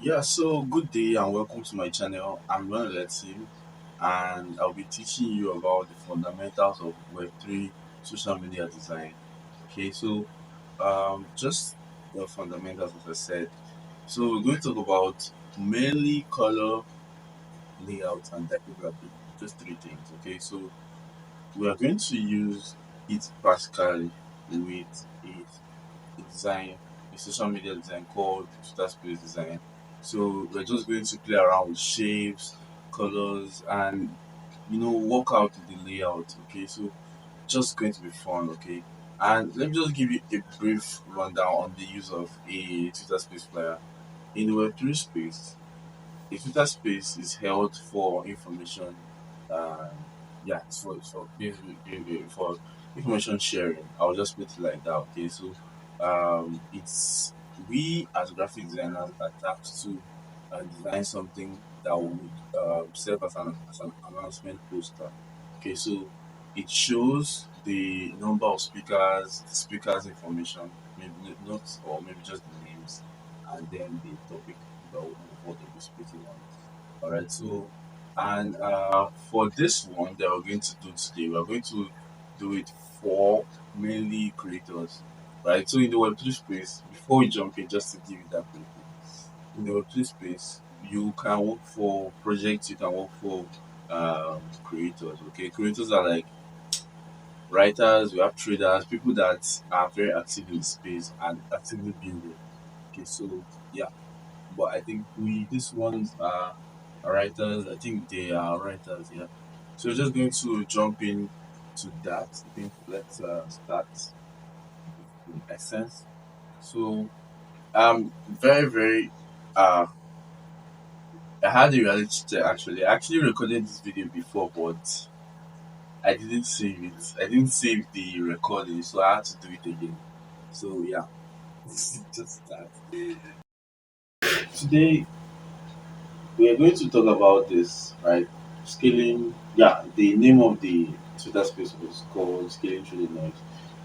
Yeah, so good day and welcome to my channel. I'm Ronald Team and I'll be teaching you about the fundamentals of Web3 social media design. Okay, so just the fundamentals as I said. So we're going to talk about mainly color, layout, and typography. Just three things. Okay, so we are going to use it practically with a design, a social media design called Twitter Space Design. So we're just going to play around with shapes, colors, and work out the layout. Okay, so just going to be fun. Okay, and let me just give you a brief rundown on the use of a Twitter Space flyer in the Web3 space. A Twitter space is held for information. Um, yeah, it's for basically for information sharing. I'll just put it like that. Okay, so it's we as graphic designers are tasked to design something that would serve as an announcement poster. Okay, so it shows the number of speakers, the speakers' information, maybe not or maybe just the names, and then the topic what they'll be speaking on. All right, so and for this one that we're going to do today, we're going to do it for mainly creators, right? So in the Web3 space, before we jump in, just to give you that brief, in the Web3 space, you can work for projects, you can work for creators. Okay, creators are like writers, we have traders, people that are very active in the space and actively building. Okay, so yeah, but I think we these ones are writers. I think they are writers. Yeah. So we're just going to jump in to that. I think let's start in essence. So very very uh I had a reality check actually. I actually recorded this video before, but I didn't save it. I didn't save the recording, so I had to do it again. So yeah, just that. Today we are going to talk about this, right? Scaling, yeah, the name of the Twitter space was called Scaling Through the Noise,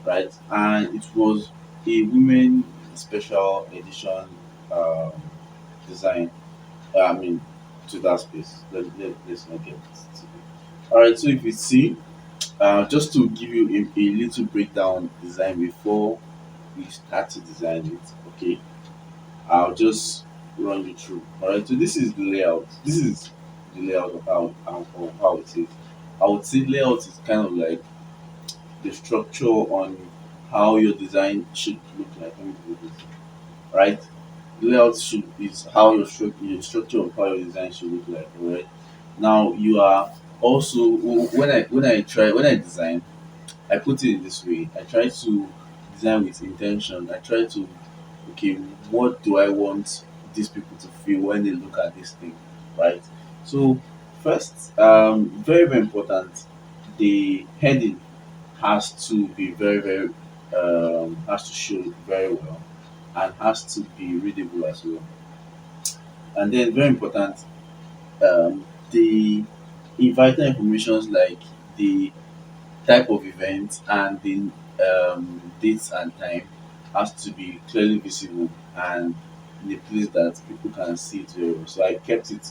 right? And it was a women special edition um, design. I mean, Twitter space. Let's not get it. All right, so if you see, just to give you a little breakdown design before we start to design it, okay? I'll just run you through. All right. So this is the layout. This is the layout of how it is. I would say layout is kind of like the structure on how your design should look like. Let me do this. Right. Layout should is how your structure of how your design should look like. All right. Now you are also when I design, I put it in this way. I try to design with intention. I try to okay, what do I want these people to feel when they look at this thing, right? So first, very very important, the heading has to be very very has to show very well and has to be readable as well. And then very important, the vital informations like the type of event and the dates and time has to be clearly visible and in a place that people can see it very well. So I kept it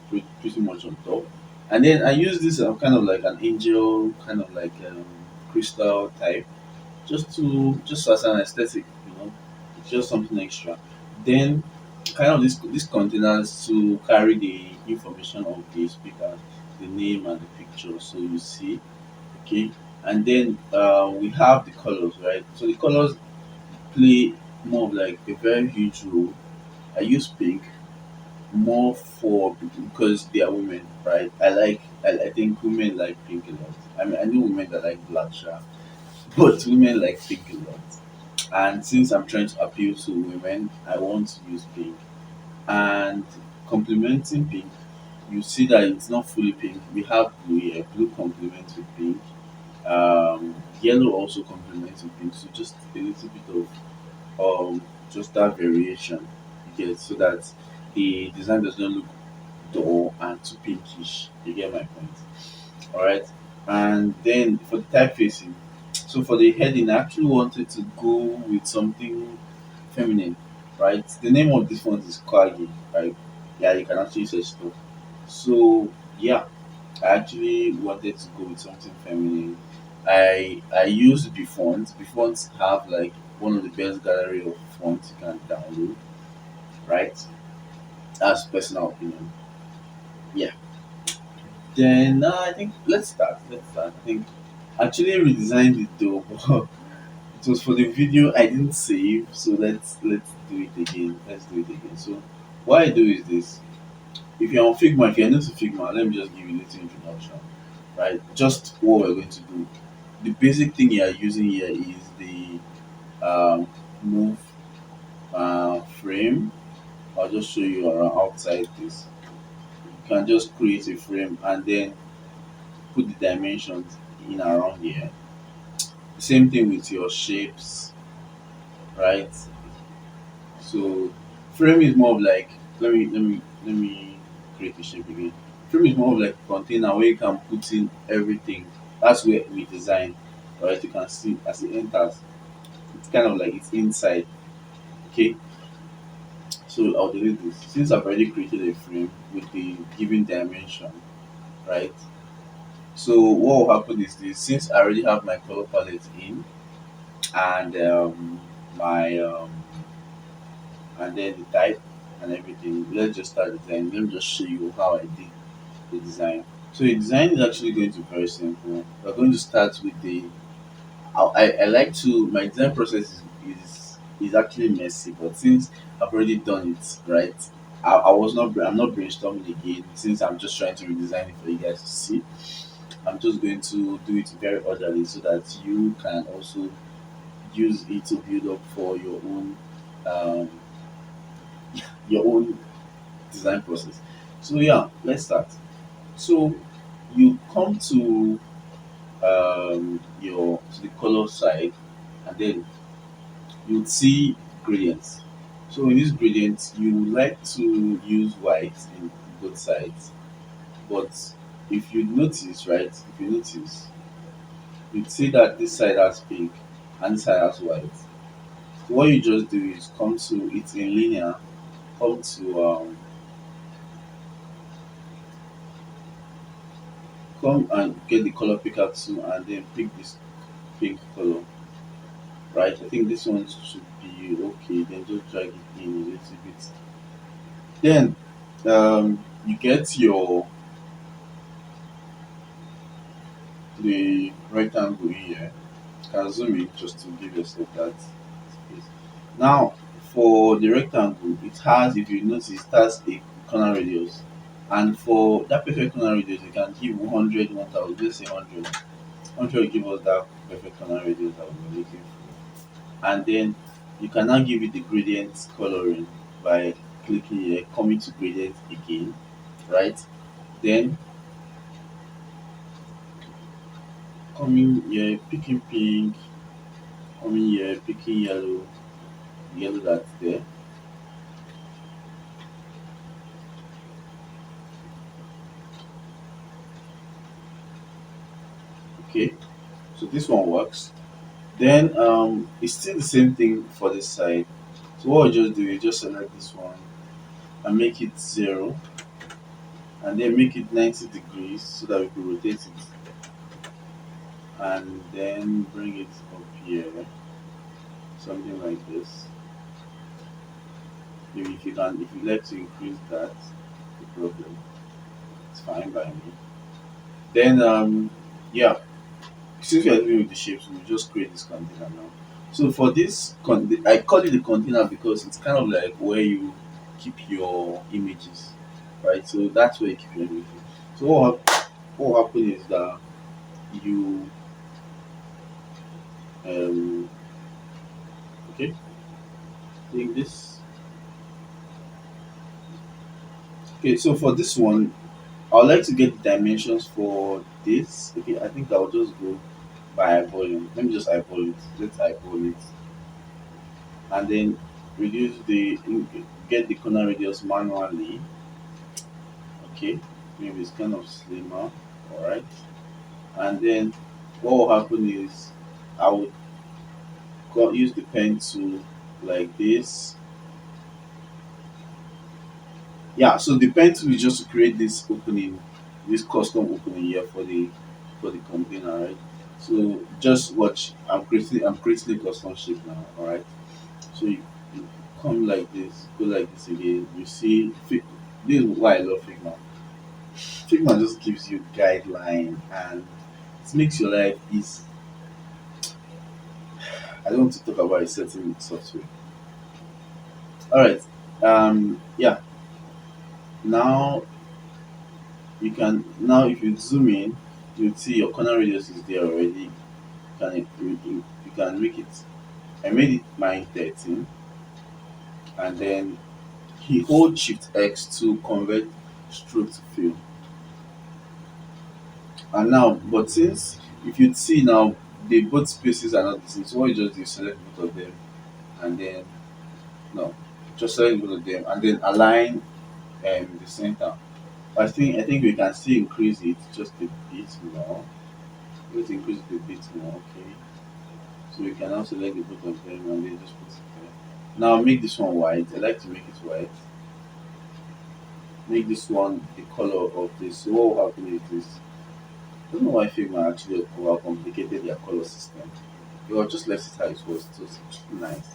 pretty much on top. And then I use this kind of like an angel, kind of like crystal type, just as an aesthetic, it's just something extra. Then kind of this containers to carry the information of the speaker, the name and the picture. So you see, okay, and then we have the colors, right? So the colors play more of like a very huge role. I use pink more for because they are women, right? I think women like pink a lot. I mean I know women that like black sha, but women like pink a lot. And since I'm trying to appeal to women, I want to use pink. And complementing pink, you see that it's not fully pink. We have blue here. Blue complements with pink. Yellow also complements with pink. So just a little bit of just that variation you get so that the design does not look dull and too pinkish. You get my point. Alright. And then for the typeface, so for the heading I actually wanted to go with something feminine. right? The name of this one is Kwagi, right? Yeah, you can actually search stuff. So yeah, I actually wanted to go with something feminine. I used Bfonts. Bfonts have like one of the best gallery of fonts you can download, right? That's personal opinion. Yeah. Then I think let's start. Let's start. I think I actually redesigned it though, but it was for the video I didn't save. So let's do it again. Let's do it again. So what I do is this. If you're on Figma, if you're new to Figma, let me just give you a little introduction. Right? Just what we're going to do. The basic thing you are using here is the move frame. I'll just show you around outside this. You can just create a frame and then put the dimensions in around here. Same thing with your shapes, right? So frame is more of like let me create a shape again. Frame is more of like a container where you can put in everything. That's where we design, right? You can see as it enters, it's kind of like it's inside. Okay, so I'll delete this. Since I've already created a frame with the given dimension, right? So what will happen is this: since I already have my color palette in and my and then the type and everything, let's just start design. Let me just show you how I did the design. So the design is actually going to be very simple. We're going to start with the I like to my design process is actually messy, but since I've already done it, right? I'm not brainstorming again since I'm just trying to redesign it for you guys to see. I'm just going to do it very orderly so that you can also use it to build up for um, your own design process. So yeah, let's start. So you come to the color side and then you see gradients. So in this gradient you would like to use white in both sides. But if you notice, right, if you notice, you'd see that this side has pink and this side has white. So what you just do is come to it's in linear, come to come and get the color picker tool and then pick this pink color. Right, I think this one should be okay. Then just drag it in a little bit. Then you get your the rectangle here. You can zoom in just to give yourself that space. Now for the rectangle, it has, if you notice, it has a corner radius. And for that perfect corner radius, you can give 100, 1000, let's say 100. 100 will give us that perfect corner radius that we're looking for. And then you can now give it the gradient coloring by clicking here, coming to gradient again, right? Then coming here, picking pink, coming here, picking yellow, yellow that's there. Okay, so this one works. Then it's still the same thing for this side. So what I just do is just select this one and make it 0 and then make it 90 degrees so that we can rotate it and then bring it up here, something like this. Maybe if you can, if you like to increase that, no problem. It's fine by me. Then yeah, since we are dealing with the shapes, we'll just create this container now. So for this, I call it the container because it's kind of like where you keep your images, right? So that's where you keep your images. So what will happen is that you um okay, take this. Okay, so for this one, I would like to get the dimensions for this. Okay, I think I'll just go by eyeballing. Let me just eyeball it. Let's eyeball it. And then reduce the get the corner radius manually. Okay, maybe it's kind of slimmer. Alright. And then what will happen is I would use the pen tool like this Yeah, so the pen tool is just to create this opening, this custom opening here for the container, right? So just watch. I'm creating a custom shape now. All right. So you come like this, go like this again. You see, this is why I love Figma. Figma just gives you guideline and it makes your life easy. I don't want to talk about a certain software. All right. Yeah. Now now if you zoom in, you see your corner radius is there already. You can make it. I made it mine 13, and then he hold Shift X to convert stroke to fill. And now, but since if you see now, the both spaces are not the same. So what you just do is select both of them, and then no, just select both of them, and then align the center. I think we can still increase it just a bit more. Let's increase it a bit more, okay. So we can now select the both of them and then just put it there. Now make this one white. I like to make it white. Make this one the color of this. So what will happen is this. I don't know why Figma actually overcomplicated their color system. They were just left it how it was. It was nice.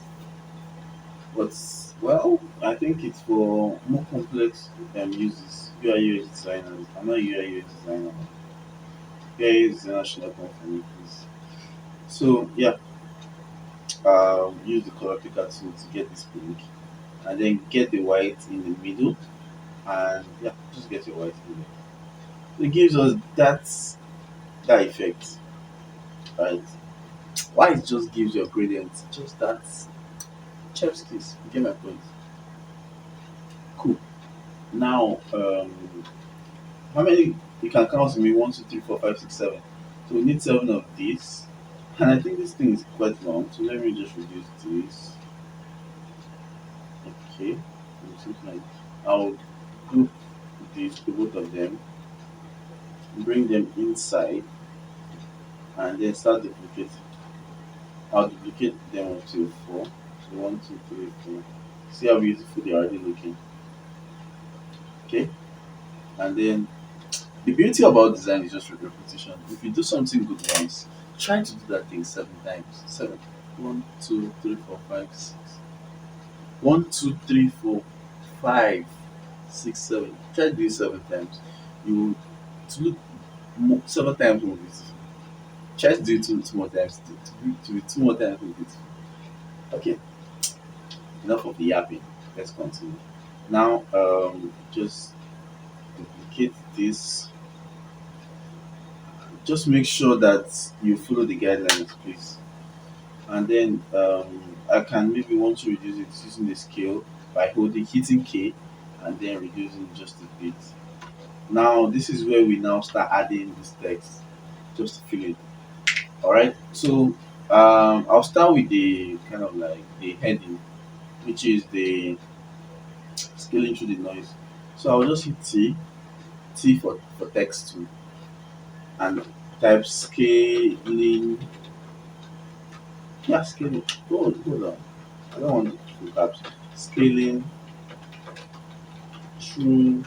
But well, I think it's for more complex uses. UI UX designers. I'm not a UI UX designer. UI UX designer should not come from me, please. So yeah, use the color picker tool to get this pink, and then get the white in the middle, and yeah, just get your white in there. It gives us that effect, right? Why it just gives you a gradient? Just that chef's kiss. You get my point. Cool. Now, how many you can count to me? One, two, three, four, five, six, seven. So we need seven of these, and I think this thing is quite long. So let me just reduce this. Okay, so something like I'll group these to both of them, bring them inside, and then start duplicating. I'll duplicate them until four. So one, two, three, four. See how beautiful they're already looking. Okay, and then the beauty about design is just repetition. If you do something good once, try to do that thing seven times. Seven. One, two, three, four, five, six. One, two, three, four, five, six, seven. Try to do it seven times. You will to look seven times more beautiful. Try to do it two more times. To be two more times more beautiful. Okay, enough of the yapping. Let's continue. Now, just duplicate this. Just make sure that you follow the guidelines, please. And then I can maybe want to reduce it using the scale by hitting K and then reducing just a bit. Now this is where we now start adding this text just to fill it. All right. So I'll start with the kind of like the heading, which is the scaling through the noise. So I'll just hit T for text too, and type scaling. Yeah, scaling. Hold on. I don't want to caps. Scaling through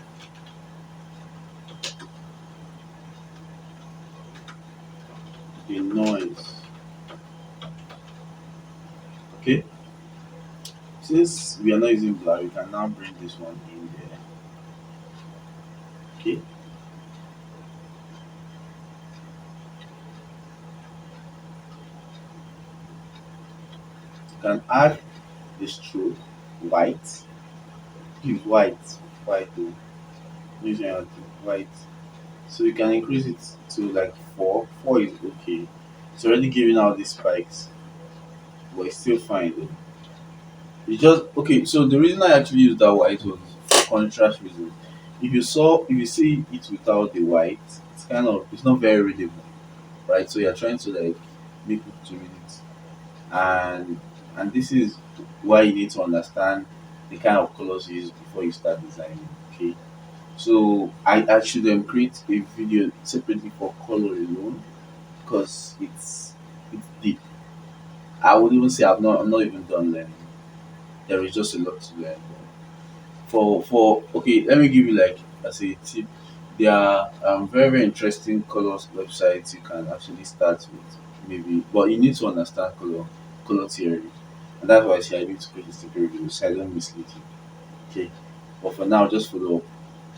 the noise. Okay. Since we are not using blur, we can now bring this one in there. Okay. You can add the stroke white. Please white. White though. Use your hand to white. So you can increase it to like four. Four is okay. It's already giving out these spikes, but it's still fine though. It's just okay. So the reason I actually used that white was for contrast reasons. If you see it without the white, it's not very readable, right? So you're trying to like make people to read it, and this is why you need to understand the kind of colors you use before you start designing. Okay, so I should create a video separately for color alone because it's deep. I would even say I'm not even done learning. There is just a lot to learn. For okay, let me give you like as a tip. There are very very interesting colors websites you can actually start with maybe, but you need to understand color theory, and that's why I say I need to create this video so I don't mislead you. Okay, but for now, just follow up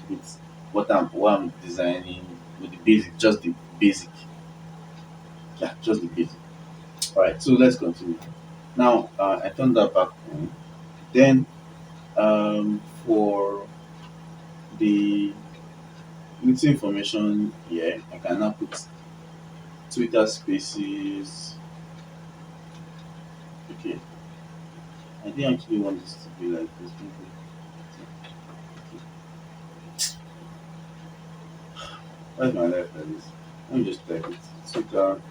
with what I'm designing with the basic, just the basic, yeah, just the basic. All right, so let's continue. Now, I turned that back on. Then, for the little information here, I can now put Twitter Spaces. Okay, I didn't actually want this to be like this. Maybe. Why is my life like this? Let me just type it. Twitter.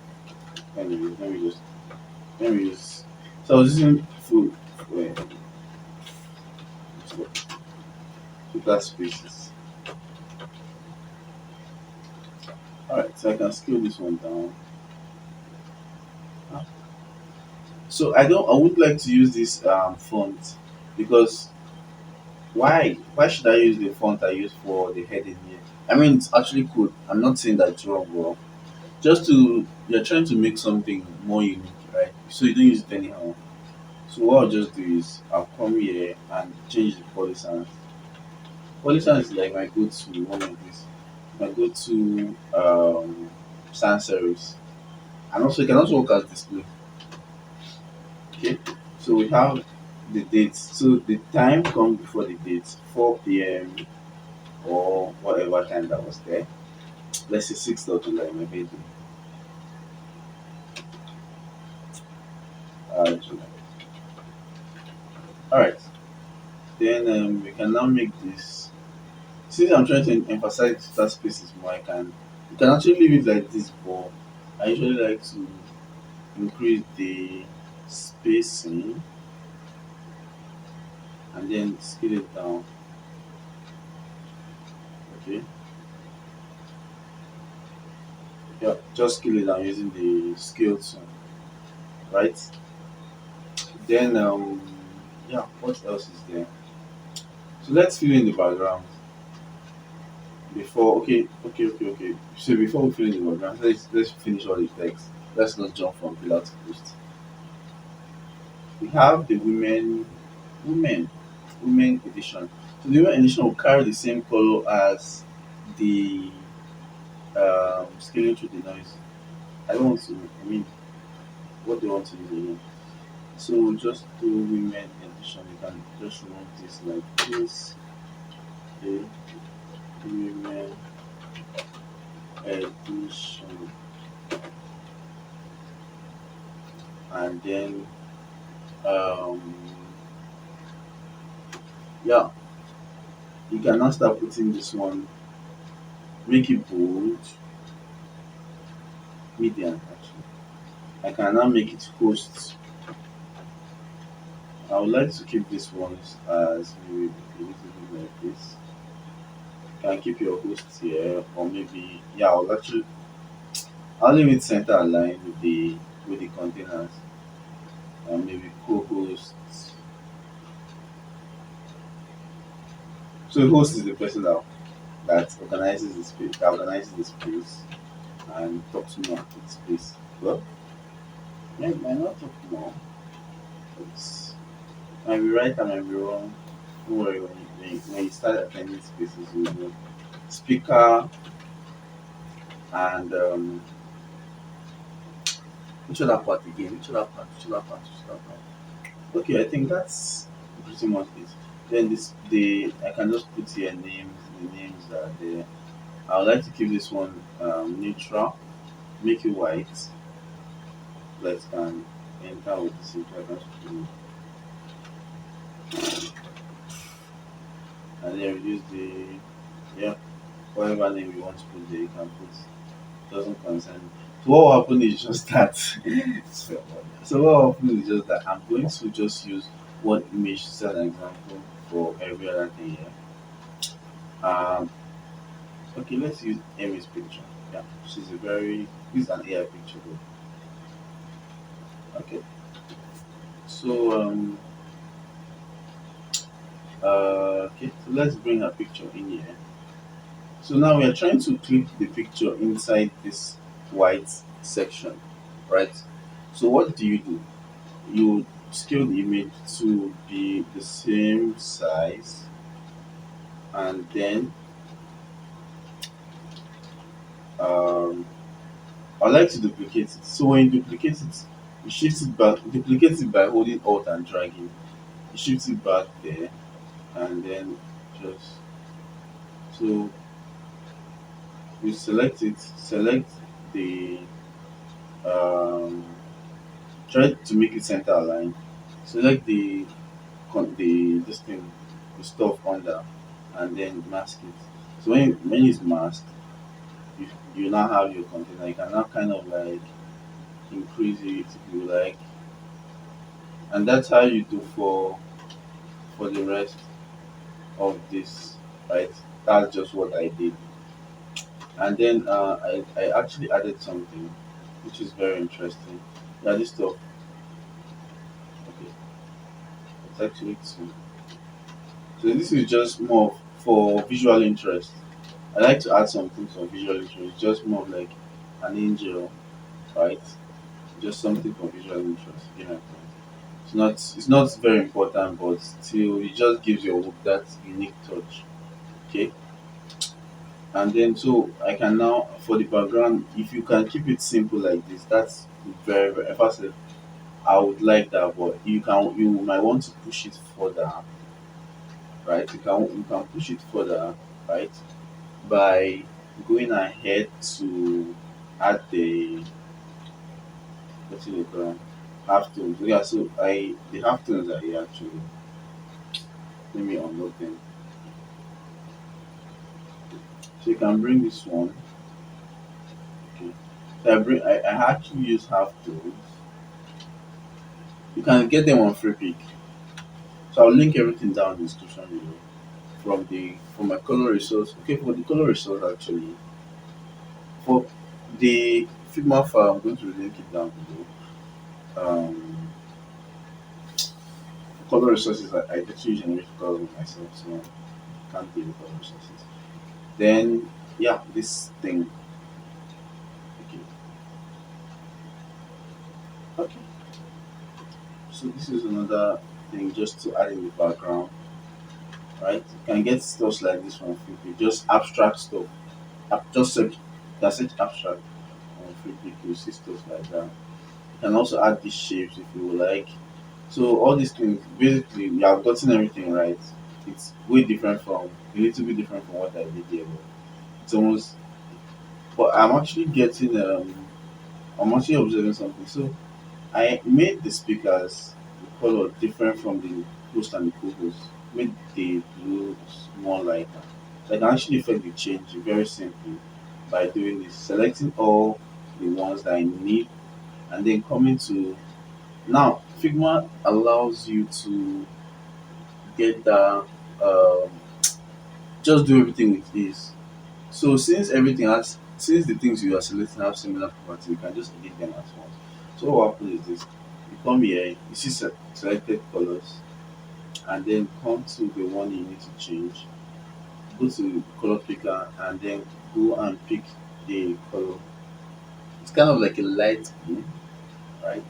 Anyway, let me use. So I was using full Twitter Spaces. All right, so I can scale this one down. So I would like to use this font because why should I use the font I use for the heading here? I mean it's actually cool. I'm not saying that it's wrong, bro. Just to you're trying to make something more unique, right? So you don't use it anyhow. So what I'll just do is I'll come here and change the polysan. Polysan is like my go-to one of these. My go-to sans serifs. And also it can also work as display. Okay. So we have the dates. So the time comes before the date, 4 p.m. or whatever time that was there. Let's say 6th of July, my birthday. July. Alright. Then we can now make this. Since I'm trying to emphasize that spaces more, you can actually leave it like this, but I usually like to increase the spacing and then scale it down. Okay. Yeah, just scale it down using the scale tool. Right. Then yeah, what else is there? So let's fill in the background before okay. So before we fill in the background, let's finish all the text. Let's not jump from pillar to post. We have the women women edition. So the women edition will carry the same color as the scaling through the noise. I don't want to I mean what do you want to use again? So we'll just do women edition. You can just remove this like this. Okay, women edition, and then um yeah, you can now start putting this one, make it bold, medium actually. I can now make it host. I would like to keep this one as maybe a little bit like this. You can keep your host here, or maybe yeah, I'll leave it center aligned with the containers, and maybe co-hosts. So the host is the person that organizes the space and talks more about the space. Well, might not talk more. It's might be right and might be wrong. Don't worry when you start attending spaces, you know. Speaker and which other part again? Which other part? Okay, I think that's pretty much it. Then the I can just put here the names that are there. I would like to keep this one neutral, make it white. Light can enter with the same preference and then reduce the yeah whatever name you want to put there you can put doesn't concern me. So what will happen is just that so what will happen is just that I'm going to just use one image as an example for every other thing here. Okay, let's use Amy's picture. Yeah, she's a very this is an AI picture though. Okay. So Okay, so let's bring a picture in here. So now we are trying to clip the picture inside this white section, right? So what do? You scale the image to be the same size, and then um, I like to duplicate it. So when you duplicate it, you shift it back, duplicate it by holding Alt and dragging. You shift it back there, and then just so you select it, select the um, try to make it center aligned. Select the this thing, the stuff under, and then mask it. So when it's masked, you now have your container. You can now kind of like increase it if you like, and that's how you do for the rest of this, right? That's just what I did, and then I actually added something which is very interesting. Yeah, this stuff. Okay, it's actually two. So this is just more for visual interest. I like to add something for visual interest, just more of like an angel, right? Just something for visual interest. You know, it's not very important, but still, it just gives your work that unique touch. Okay, and then so I can now for the background, if you can keep it simple like this, that's very very. First, I would like that, but you might want to push it further, right? You can push it further, right? By going ahead to add the what's it called half tones. Yeah, so I the half tones are here actually. Let me unlock them. So you can bring this one. Okay. So I actually use half tones. You can get them on free pick. So I'll link everything down in the description below. From my color resource. Okay, for the color resource actually. For the Figma file, I'm going to link it down below. Um color resources I actually generate color myself, so can't be the color resources. Then yeah, this thing. Okay. Okay. So this is another thing just to add in the background, right? You can get stuff like this from Flickr, just abstract stuff. Just search that's it abstract on Flickr, you see stuff like that. You can also add these shapes if you would like. So all these things basically you have gotten everything right. It's way different from a little bit different from what I did here, but it's almost but I'm actually observing something. So I made the speakers the color different from the host and the co-host. Made the blue more lighter. So I can actually affect the change very simply by doing this. Selecting all the ones that I need and then coming to now Figma allows you to get that um, just do everything with ease. So since the things you are selecting have similar properties, you can just edit them at once. So what happens is this: you come here, you see selected colors, and then come to the one you need to change. Go to color picker and then go and pick a color. It's kind of like a light blue, right?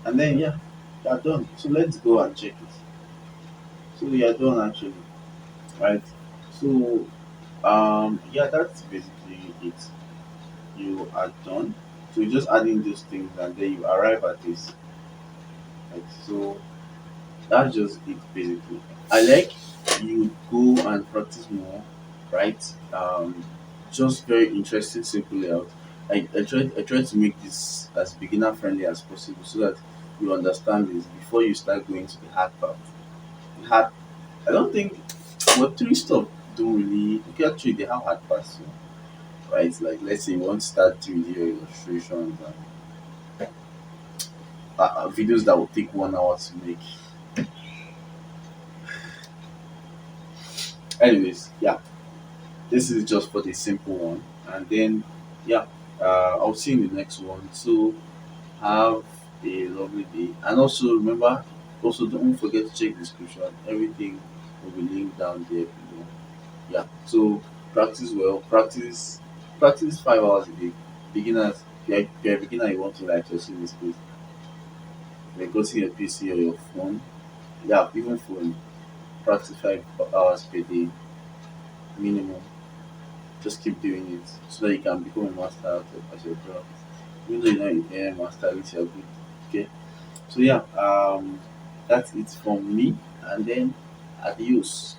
And then yeah, you are done. So let's go and check it. So you are done actually, right? So yeah, that's basically it. You are done. So you just add in those things and then you arrive at this. Right? So that's just it basically. I like you go and practice more, right? Just very interesting, simple layout. I try to make this as beginner friendly as possible so that you understand this before you start going to the hard part. The hard I don't think Web3 stuff don't really okay actually they have hard parts too, right? Like let's say you want to start 3D illustrations and videos that will take 1 hour to make. Anyways, yeah, this is just for the simple one, and then yeah, I'll see you in the next one. So have a lovely day, and also remember, also don't forget to check the description. Everything will be linked down there below. Yeah. So practice well. Practice 5 hours a day. Beginners, if you're a beginner, you want to like to achieve this space. If you're go to your PC or your phone, yeah, even phone, practice 5 hours per day minimum. Just keep doing it so that you can become a master at your craft. Even though you're not a master, at least you're good. Okay. So yeah, that's it from me. And then adios.